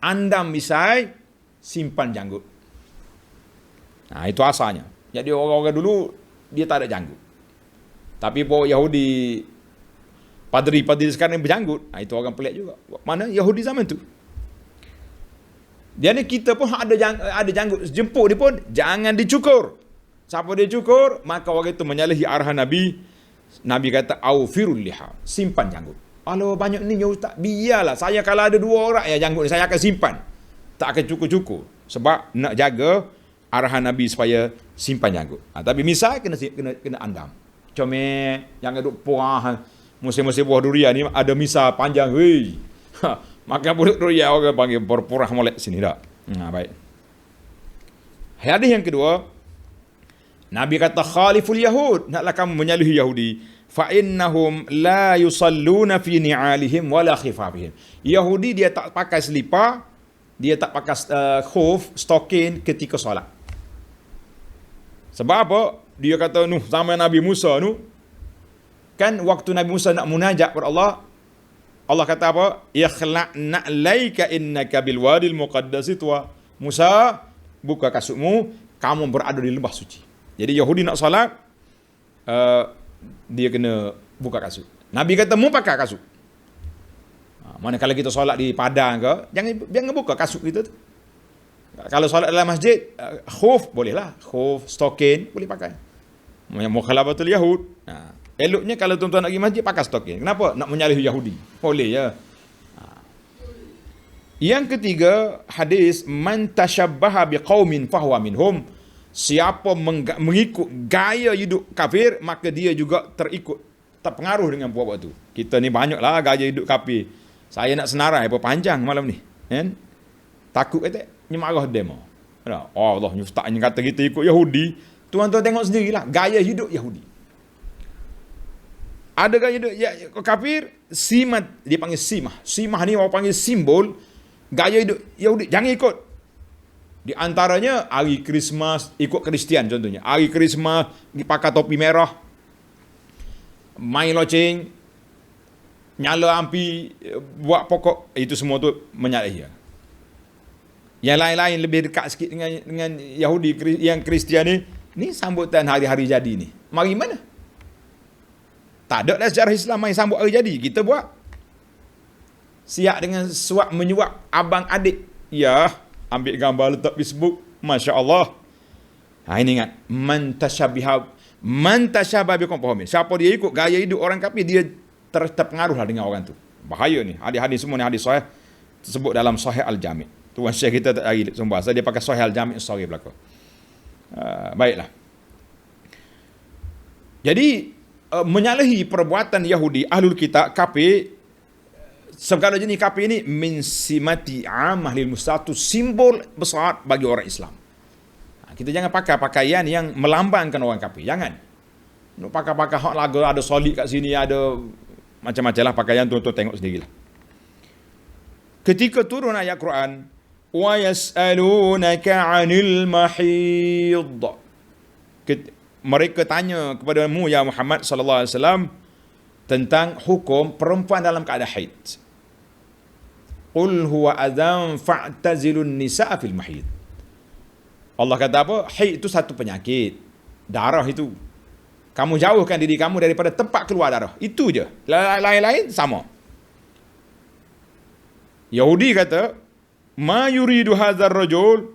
Andam misai, simpan janggut. Itu asalnya. Jadi orang-orang dulu dia tak ada janggut. Tapi bawa Yahudi, padri-padri sekarang yang berjanggut, itu orang pelik juga. Mana Yahudi zaman tu? Jadi kita pun ada janggut, jemput dia pun jangan dicukur. Siapa dia cukur, maka orang itu menyalahi arahan Nabi. Nabi kata aufirul liha, simpan janggut. Alah banyak ni ya ustaz, biarlah saya kalau ada 2 orang ya janggut saya akan simpan. Tak akan cukur-cukur sebab nak jaga arahan Nabi supaya simpan janggut. Tapi misal kena andam. Comel, jangan duk puah musim-musim buah durian ni ada misal panjang, weh. Maka budak durian orang panggil berpurah molek sini dak. Baik. Hadis yang kedua, Nabi kata khaliful yahud, naklah kamu menyalahi Yahudi. Fa innahum la yusalluna fi ni'alihim wala khifafihim. Yahudi dia tak pakai selipar, dia tak pakai khuf, stokin ketika solat. Sebab apa? Dia kata zaman Nabi Musa kan waktu Nabi Musa nak munajat kepada Allah, Allah kata apa? Ikhla'na laika innaka bil wadil muqaddasi tuwa. Musa, buka kasutmu, kamu berada di lembah suci. Jadi Yahudi nak solat, dia kena buka kasut. Nabi kata mu pakai kasut. Manakala kita solat di padang ke, jangan buka kasut kita tu. Kalau solat dalam masjid, khuf bolehlah, khuf, stokin boleh pakai. Mukhalafatul Yahud. Eloknya kalau tuan-tuan nak pergi masjid pakai stokin. Kenapa? Nak menyalahi Yahudi. Boleh ya. Yang ketiga, hadis man tashabbaha biqaumin fahuwa minhum. Siapa mengikut gaya hidup kafir, maka dia juga terikut terpengaruh dengan buat tu. Kita ni banyaklah gaya hidup kafir. Saya nak senarai apa panjang malam ni. Kan? Takut kata nyemarah demo. Oh Allah, ustaznya kata kita ikut Yahudi. Tuan-tuan tengok sendirilah gaya hidup Yahudi. Ada gaya hidup kafir, simat dia panggil simah. Simah ni orang panggil simbol gaya hidup Yahudi. Jangan ikut. Di antaranya hari Christmas ikut Kristian contohnya. Hari Christmas pakai topi merah, main loceng, nyala api, buat pokok, itu semua tu menyalahi. Yang lain-lain lebih dekat sikit dengan Yahudi yang Kristian ni sambutan hari-hari jadi ni. Mari mana? Tak ada lah sejarah Islam main sambut hari jadi. Kita buat. Siap dengan suap menyuap abang adik. Ya, ambil gambar letak Facebook. Masya Allah. Ini ingat. Man tashabah bikum fahum. Siapa dia ikut gaya hidup orang kafir, dia terpengaruh lah dengan orang tu. Bahaya ni. Hadis-hadis semua ni hadis sahih. Tersebut dalam Sahih Al-Jami'. Tuan Syekh kita tak lagi sumber. Dia pakai Sahih Al-Jami' sorry belakang. Baiklah. Jadi menyalahi perbuatan Yahudi ahlul kitab kafir, segala jenis kafir ini min simati amah lil musatu, simbol besar bagi orang Islam. Kita jangan pakai pakaian yang melambangkan orang kafir. Jangan. Nak pakai hak lagu ada solid kat sini, ada macam-macam lah pakaian, tuan-tuan tengok sendirilah. Ketika turun ayat Quran, wa yas'alunaka 'anil mahid. Mereka tanya kepadamu ya Muhammad sallallahu alaihi wasallam tentang hukum perempuan dalam keadaan haid. Qul huwa adzan fa'tazilun nisaa fil mahid. Allah kata apa? Haid itu satu penyakit. Darah itu. Kamu jauhkan diri kamu daripada tempat keluar darah. Itu je. Lain-lain sama. Yahudi kata, ma yuridu hadzal rajul.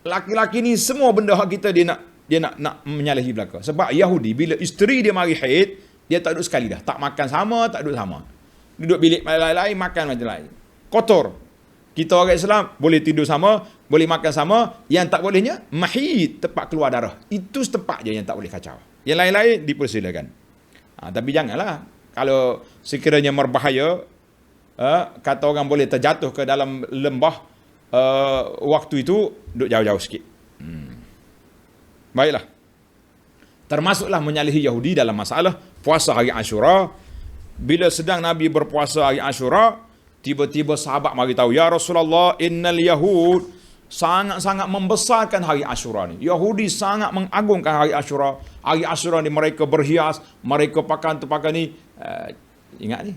Laki-laki ni semua benda hak kita dia nak menyalahi belaka. Sebab Yahudi bila isteri dia mari haid, dia tak duduk sekali dah. Tak makan sama, tak duduk sama. Duduk bilik lain-lain, makan macam lain. Kotor. Kita orang Islam boleh tidur sama, boleh makan sama. Yang tak bolehnya, mahid, tempat keluar darah. Itu setempat je yang tak boleh kacau. Yang lain-lain dipersilakan. Tapi janganlah. Kalau sekiranya berbahaya, kata orang boleh terjatuh ke dalam lembah, waktu itu duduk jauh-jauh sikit. Baiklah. Termasuklah menyalahi Yahudi dalam masalah puasa hari Ashura. Bila sedang Nabi berpuasa hari Ashura, tiba-tiba sahabat mari tahu, ya Rasulullah, innal Yahud sangat-sangat membesarkan hari Ashura ni. Yahudi sangat mengagungkan hari Ashura. Hari Ashura ni mereka berhias, mereka pakai ni. Ingat ni.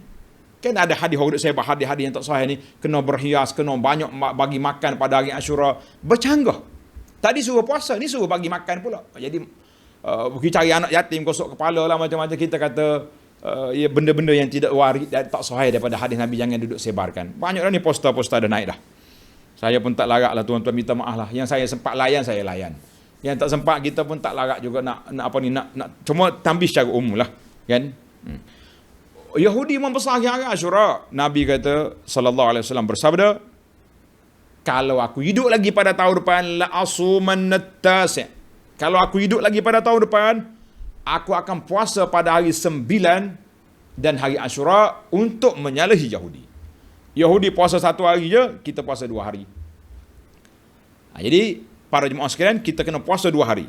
Kan ada hadis saya bahas hadis yang tak sahih ni, kena berhias, kena banyak bagi makan pada hari Ashura. Bercanggah. Tadi suruh puasa, ni suruh bagi makan pula. Jadi pergi cari anak yatim, gosok kepala lah macam-macam. Kita kata benda-benda yang tidak waris dan tak sahih daripada hadis Nabi, jangan duduk sebarkan. Banyak dah ni poster-poster dah naik dah. Saya pun tak larat lah, tuan-tuan minta maaf lah. Yang saya sempat layan, saya layan. Yang tak sempat, kita pun tak larat juga nak cuma tambih secara umum lah. Kan? Yahudi membesar hari Ashura. Nabi kata, sallallahu alaihi wasallam bersabda, kalau aku hidup lagi pada tahun depan, la asuman tasi'. Kalau aku hidup lagi pada tahun depan, aku akan puasa pada hari 9 dan hari Ashura untuk menyalahi Yahudi. Yahudi puasa satu hari je, kita puasa 2 hari. Jadi para jemaah sekalian, kita kena puasa 2 hari.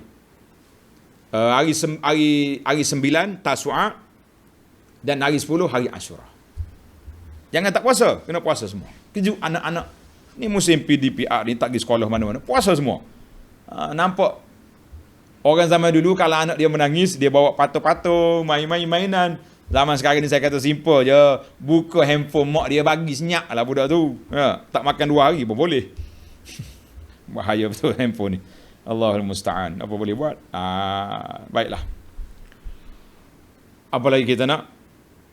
Hari 9 Tasu'a dan hari 10 hari Ashura. Jangan tak puasa, kena puasa semua. Keju anak-anak. Ni musim PDPR ni, tak pergi sekolah mana-mana. Puasa semua. Nampak orang zaman dulu kalau anak dia menangis, dia bawa patung-patung, mainan. Zaman sekarang ni saya kata simple je. Buka handphone mak dia bagi, senyap lah budak tu. Tak makan 2 hari pun boleh. Bahaya betul handphone ni. Allahul musta'an. Apa boleh buat? Baiklah. Apa lagi kita nak?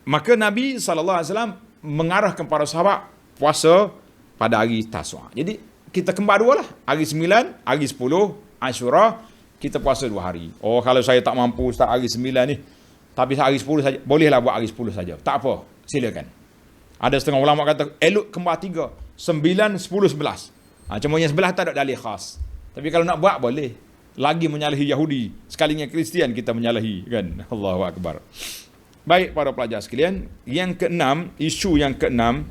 Maka Nabi SAW mengarahkan para sahabat puasa pada hari Tasu'a. Jadi kita kembar 2 lah. Hari 9, hari 10 Ashura, kita puasa 2 hari. Oh, kalau saya tak mampu Ustaz hari 9 ni, tapi hari 10 saja, bolehlah buat hari 10 saja. Tak apa, silakan. Ada setengah ulama kata elok kembar 3, 9, 10, 11. Cuma yang 11 tak ada dalil khas. Tapi kalau nak buat boleh. Lagi menyalahi Yahudi, sekalinya Kristian kita menyalahi, kan? Allahu akbar. Baik para pelajar sekalian, yang keenam, isu yang keenam,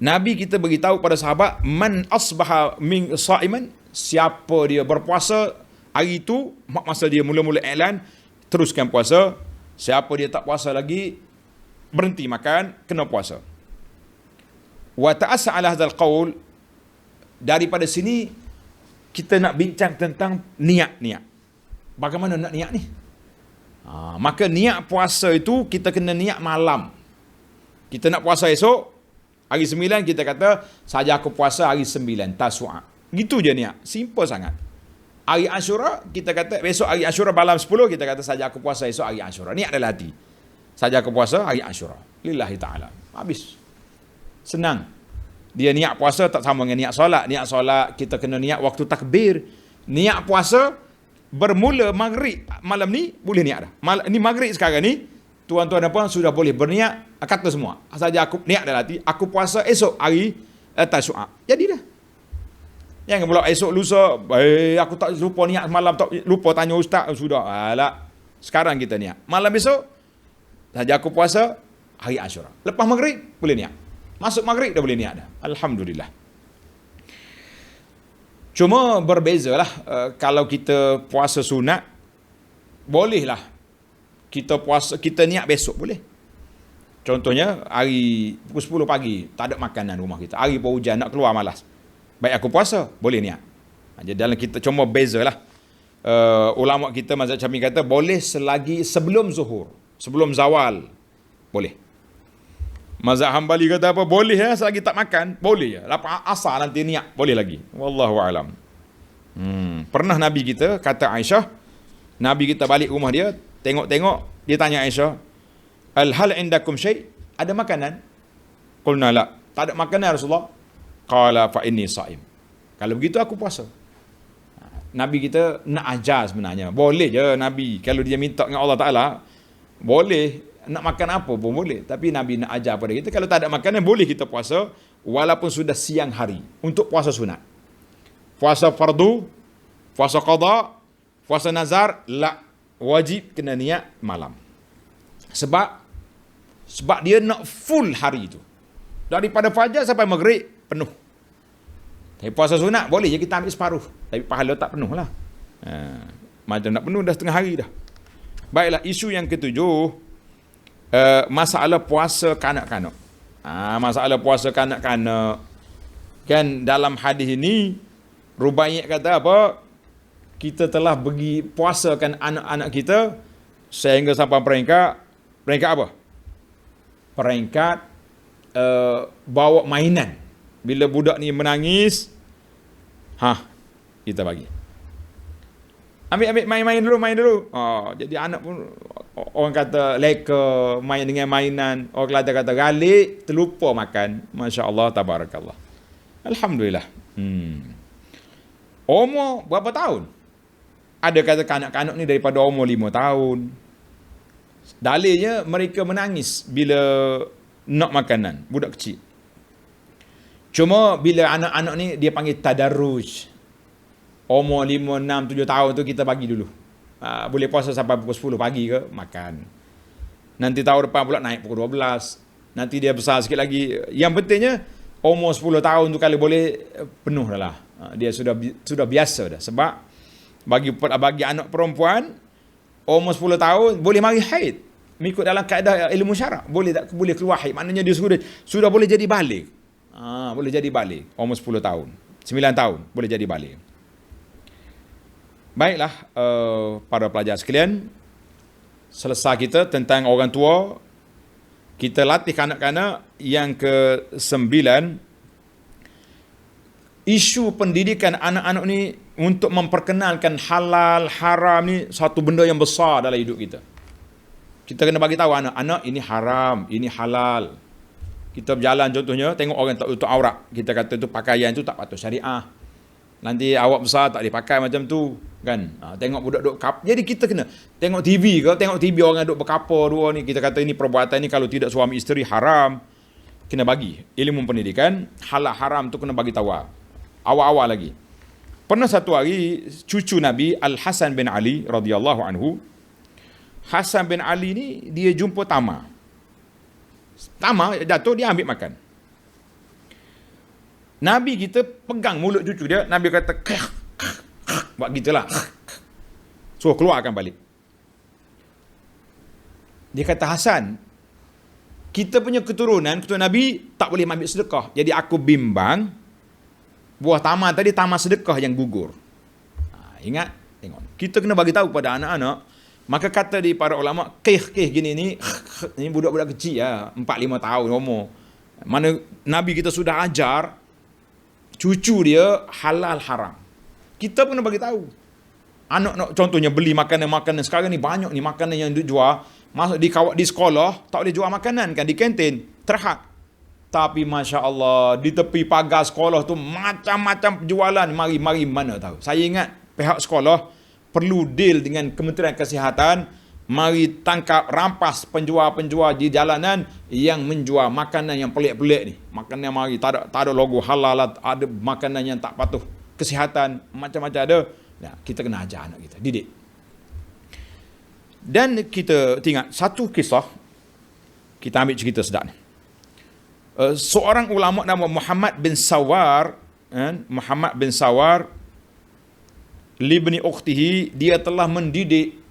Nabi kita beritahu pada sahabat, man asbaha min sa'iman, siapa dia berpuasa hari itu, masa dia mula-mula iklan, teruskan puasa. Siapa dia tak puasa lagi, berhenti makan, kena puasa. Wa ta'assa ala hadzal qaul, daripada sini kita nak bincang tentang niat. Bagaimana nak niat ni? Maka niat puasa itu kita kena niat malam. Kita nak puasa esok, hari 9 kita kata, saja aku puasa hari 9, Tasu'a. Gitu je niat. Simple sangat. Hari Ashura, kita kata, besok hari Ashura malam 10, kita kata, saja aku puasa esok hari Ashura. Niat dalam hati. Saja aku puasa hari Ashura. Lillahi ta'ala. Habis. Senang. Dia niat puasa tak sama dengan niat solat. Niat solat, kita kena niat waktu takbir. Niat puasa, bermula maghrib malam ni boleh niat dah. Ni maghrib sekarang ni, tuan-tuan dan puan sudah boleh berniat, kata semua. Saja aku niat dalam hati, aku puasa esok hari Tasu'a. Jadi dah. Yang pula esok lusa, aku tak lupa niat malam, tak lupa tanya ustaz, sudah. Alah. Sekarang kita niat. Malam besok, saja aku puasa hari Ashura. Lepas maghrib boleh niat. Masuk maghrib dah boleh niat dah. Alhamdulillah. Cuma berbezalah kalau kita puasa sunat, bolehlah kita puasa, kita niat besok boleh. Contohnya hari pukul 10 pagi tak ada makanan rumah kita. Hari pun hujan nak keluar malas. Baik aku puasa, boleh niat. Jadi dalam kita cuma bezalah. Ulama kita mazhab Syafi'i kata boleh selagi sebelum zuhur, sebelum zawal. Boleh. Mazhab Hambali kata apa? Boleh ya, selagi tak makan, boleh ya. Lepas asar nanti niat, boleh lagi. Wallahu a'lam. Pernah Nabi kita, kata Aisyah, Nabi kita balik rumah dia, tengok-tengok, dia tanya Aisyah, hal indakum syai'? Ada makanan? Qulna la. Tak ada makanan Rasulullah. Qala fa inni sha'im. Kalau begitu aku puasa. Nabi kita nak ajar sebenarnya. Boleh je Nabi. Kalau dia minta dengan Allah Ta'ala, boleh. Nak makan apa pun boleh. Tapi Nabi nak ajar pada kita, kalau tak ada makanan, boleh kita puasa, walaupun sudah siang hari. Untuk puasa sunat. Puasa fardu, puasa qada, puasa nazar, la. Wajib kena niat malam. Sebab dia nak full hari itu. Daripada fajar sampai maghrib, penuh. Tapi puasa sunat, boleh je kita ambil separuh. Tapi pahala tak penuh lah. Macam nak penuh dah setengah hari dah. Baiklah, isu yang ketujuh, masalah puasa kanak-kanak. Masalah puasa kanak-kanak. Kan dalam hadis ini, Rubaiyat kata apa? Kita telah bagi puasakan anak-anak kita sehingga sampai peringkat apa? Peringkat bawa mainan. Bila budak ni menangis, kita bagi. Ambil main dulu. Jadi anak pun orang kata leka, main dengan mainan. Orang Kelantan kata galik, terlupa makan. Masya Allah, tabarakallah. Alhamdulillah. Umur berapa tahun? Ada kata kanak-kanak ni daripada umur 5 tahun. Dalilnya mereka menangis bila nak makanan, budak kecil. Cuma bila anak-anak ni dia panggil tadarruj. Umur 5, 6, 7 tahun tu kita bagi dulu. Boleh puasa sampai pukul 10 pagi ke, makan. Nanti tahun depan pula naik pukul 12. Nanti dia besar sikit lagi. Yang pentingnya umur 10 tahun tu kalau boleh penuh dah lah. Dia sudah biasa dah. Sebab bagi anak perempuan umur 10 tahun boleh mari haid. Mengikut dalam kaedah ilmu syarak, boleh keluar haid. Maknanya dia sudah boleh jadi balik. Boleh jadi balik umur 10 tahun. 9 tahun boleh jadi balik. Baiklah, para pelajar sekalian, selesai kita tentang orang tua. Kita latih kanak-kanak. Yang ke-9, isu pendidikan anak-anak ni untuk memperkenalkan halal, haram ni satu benda yang besar dalam hidup kita. Kita kena bagi tahu anak-anak ini haram, ini halal. Kita berjalan contohnya, tengok orang tak tutup aurat. Kita kata tu pakaian tu tak patut syariah. Nanti awak besar tak boleh pakai macam tu. Kan? Tengok budak duk kap. Jadi kita kena tengok TV ke, tengok TV orang duk berkapar dua ni. Kita kata ini perbuatan ni kalau tidak suami isteri haram. Kena bagi ilmu pendidikan, halal haram tu kena bagi tahu. Awal-awal lagi. Pernah satu hari cucu Nabi Al-Hasan bin Ali radhiyallahu anhu Hasan bin Ali ni dia jumpa Tamar. Tamar jatuh, dia ambil makan. Nabi kita pegang mulut cucu dia, Nabi kata buat gitulah. Suruh keluarkan balik. Dia kata, Hasan, kita punya keturunan Nabi tak boleh ambil sedekah. Jadi aku bimbang buah tamar tadi tamar sedekah yang gugur. Ingat, tengok. Kita kena bagi tahu pada anak-anak. Maka kata di para ulama, keh gini ni budak-budak kecil ya, 4-5 tahun umur. Mana Nabi kita sudah ajar cucu dia halal haram. Kita kena bagi tahu. Anak contohnya beli makanan sekarang ni banyak ni makanan yang dijual, masuk di sekolah tak boleh jual makanan kan, di kantin terhad. Tapi Masya Allah, di tepi pagar sekolah tu macam-macam penjualan. Mari mana tahu. Saya ingat pihak sekolah perlu deal dengan Kementerian Kesihatan. Mari tangkap, rampas penjual-penjual di jalanan yang menjual makanan yang pelik-pelik ni. Makanan mari tak ada logo halal, ada makanan yang tak patuh kesihatan, macam-macam ada. Nah, kita kena ajar anak kita, didik. Dan kita tengok satu kisah, kita ambil cerita sedap ni. Seorang ulama nama Muhammad bin Sawar libni ukhtihi, dia telah mendidik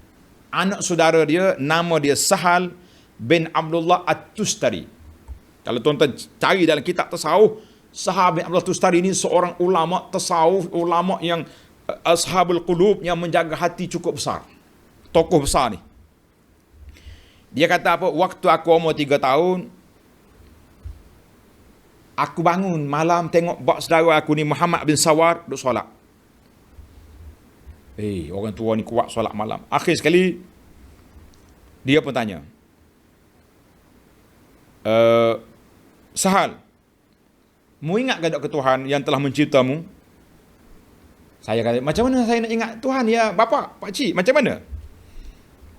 anak saudara dia, nama dia Sahal bin Abdullah At-Tustari. Kalau tuan-tuan cari dalam kitab tasawuf, Sahal bin Abdullah At-Tustari ini seorang ulama tasawuf, ulama yang ashabul qulub, yang menjaga hati cukup besar, tokoh besar ni. Dia kata apa, waktu aku umur 3 tahun, aku bangun malam tengok bak saudara aku ni Muhammad bin Sawar duduk solat. Orang tua ni kuat solat malam. Akhir sekali dia pun tanya, Sahal, mu ingat ke tak ke Tuhan yang telah menciptamu? Saya kata, macam mana saya nak ingat Tuhan ya bapa, pakcik, macam mana?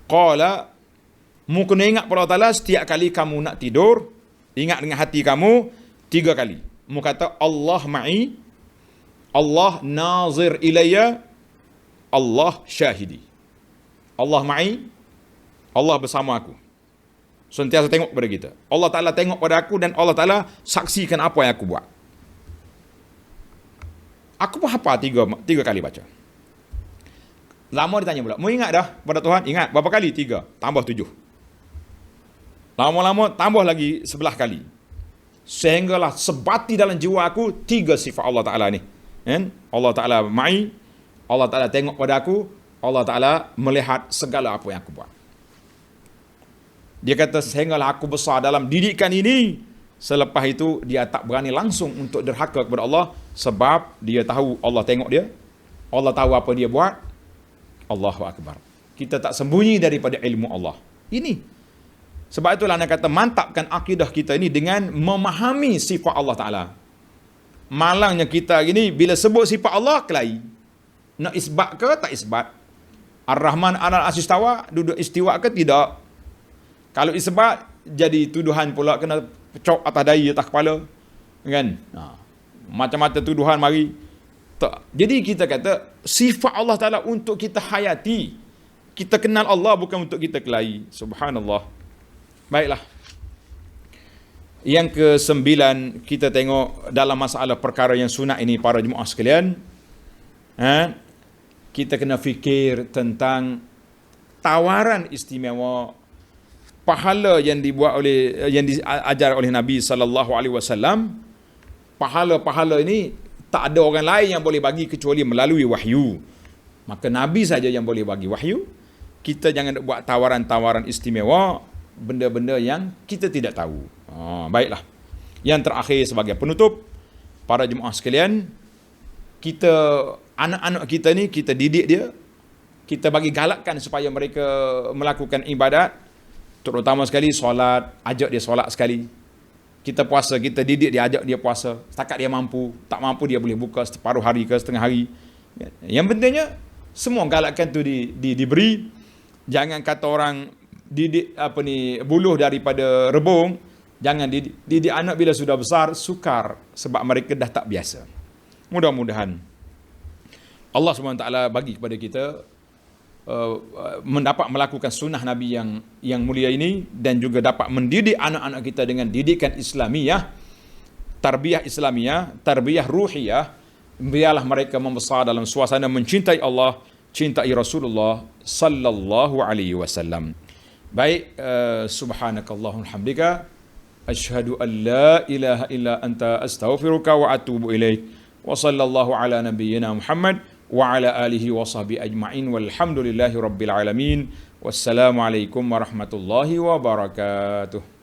Qala, mu kena ingat pada Allah Ta'ala setiap kali kamu nak tidur, ingat dengan hati kamu 3 kali. Mu kata, Allah ma'i, Allah nazir ilayya, Allah syahidi. Allah ma'i, Allah bersama aku. Sentiasa tengok pada kita. Allah Ta'ala tengok pada aku dan Allah Ta'ala saksikan apa yang aku buat. Aku pun hafal 3 kali baca. Lama dia tanya pula, mu ingat dah pada Tuhan? Ingat. Berapa kali? 3. Tambah 7. Lama-lama tambah lagi 11 kali. Sehinggalah sebati dalam jiwa aku 3 sifat Allah Ta'ala ni. Allah Ta'ala ma'i, Allah Ta'ala tengok pada aku, Allah Ta'ala melihat segala apa yang aku buat. Dia kata, sehinggalah aku besar dalam didikan ini. Selepas itu, dia tak berani langsung untuk derhaka kepada Allah, sebab dia tahu Allah tengok dia, Allah tahu apa dia buat. Allahu Akbar. Kita tak sembunyi daripada ilmu Allah. Ini. Sebab itulah nak kata, mantapkan akidah kita ini dengan memahami sifat Allah Ta'ala. Malangnya kita gini, bila sebut sifat Allah, kelahi. Nak isbat ke tak isbat? Ar-Rahman alal arsy istawa, duduk istiwa ke tidak? Kalau isbat, jadi tuduhan pula, kena pecok atas dahi, atas kepala. Kan? Macam-macam tuduhan mari. Tak. Jadi kita kata, sifat Allah Ta'ala untuk kita hayati. Kita kenal Allah bukan untuk kita kelahi. Subhanallah. Baiklah. Yang ke-9, kita tengok dalam masalah perkara yang sunat ini, para jemaah sekalian. Kita kena fikir tentang tawaran istimewa, pahala yang dibuat oleh, yang diajar oleh Nabi SAW. Pahala-pahala ini tak ada orang lain yang boleh bagi kecuali melalui wahyu. Maka Nabi saja yang boleh bagi wahyu. Kita jangan buat tawaran-tawaran istimewa, benda-benda yang kita tidak tahu. Baiklah. Yang terakhir sebagai penutup, para jemaah sekalian, kita, anak-anak kita ni, kita didik dia, kita bagi galakkan supaya mereka melakukan ibadat, terutama sekali solat, ajak dia solat sekali. Kita puasa, kita didik dia, ajak dia puasa. Setakat dia mampu, tak mampu dia boleh buka separuh hari ke setengah hari. Yang pentingnya, semua galakkan tu diberi. Jangan kata orang didik buluh daripada rebung. Jangan didik anak bila sudah besar sukar, sebab mereka dah tak biasa. Mudah-mudahan Allah SWT bagi kepada kita mendapat melakukan sunnah Nabi yang mulia ini, dan juga dapat mendidik anak-anak kita dengan didikan Islamiyah, tarbiyah ruhiyah. Biarlah mereka membesar dalam suasana mencintai Allah, cintai Rasulullah sallallahu alaihi wasallam. Baik, subhanakallahumma hamdika asyhadu an la ilaha illa anta astaghfiruka wa atubu ilaik. Wa sallallahu ala nabiyyina Muhammad wa ala alihi wa sahbihi ajma'in walhamdulillahi rabbil alamin. Wassalamu alaikum warahmatullahi wabarakatuh.